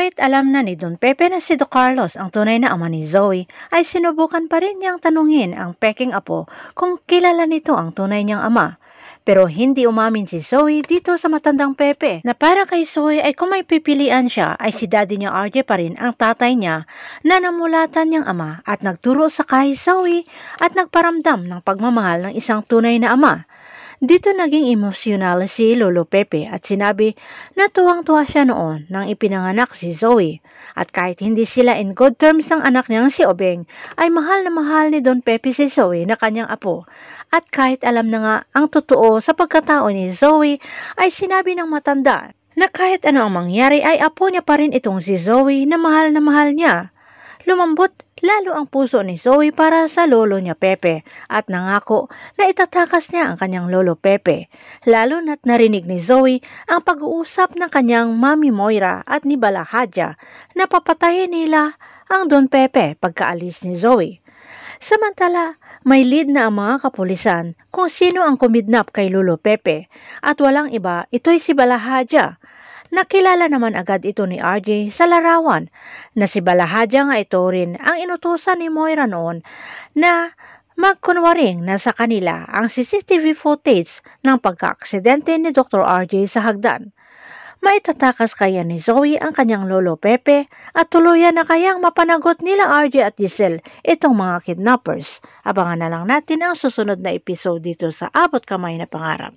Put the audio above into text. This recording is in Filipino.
Kahit alam na ni Don Pepe na si Don Carlos ang tunay na ama ni Zoe, ay sinubukan pa rin niyang tanungin ang peking apo kung kilala nito ang tunay niyang ama. Pero hindi umamin si Zoe dito sa matandang Pepe na para kay Zoe ay kung may pipilian siya ay si daddy niya RJ pa rin ang tatay niya na namulatan niyang ama at nagturo sa kay Zoe at nagparamdam ng pagmamahal ng isang tunay na ama. Dito naging emosyonal si Lolo Pepe at sinabi na tuwang-tuwa siya noon nang ipinanganak si Zoe. At kahit hindi sila in good terms ng anak niyang si Obeng, ay mahal na mahal ni Don Pepe si Zoe na kanyang apo. At kahit alam na nga ang totoo sa pagkatao ni Zoe, ay sinabi ng matanda na kahit ano ang mangyari ay apo niya pa rin itong si Zoe na mahal niya. Lumambot lalo ang puso ni Zoe para sa lolo niya Pepe at nangako na itatakas niya ang kanyang lolo Pepe, lalo na't narinig ni Zoe ang pag-uusap ng kanyang mami Moira at ni Balahadja na papatayin nila ang Don Pepe pagkaalis ni Zoe. Samantala, may lead na ang mga kapulisan kung sino ang kumidnap kay Lolo Pepe at walang iba, ito'y si Balahadja. Nakilala naman agad ito ni RJ sa larawan na si Balahadja nga ito rin ang inutusan ni Moira noon na magkunwaring na sa kanila ang CCTV footage ng pagka-aksidente ni Dr. RJ sa hagdan. Maitatakas kaya ni Zoe ang kanyang lolo Pepe at tuluyan na kayang mapanagot nila RJ at Giselle itong mga kidnappers. Abangan na lang natin ang susunod na episode dito sa Abot Kamay na Pangarap.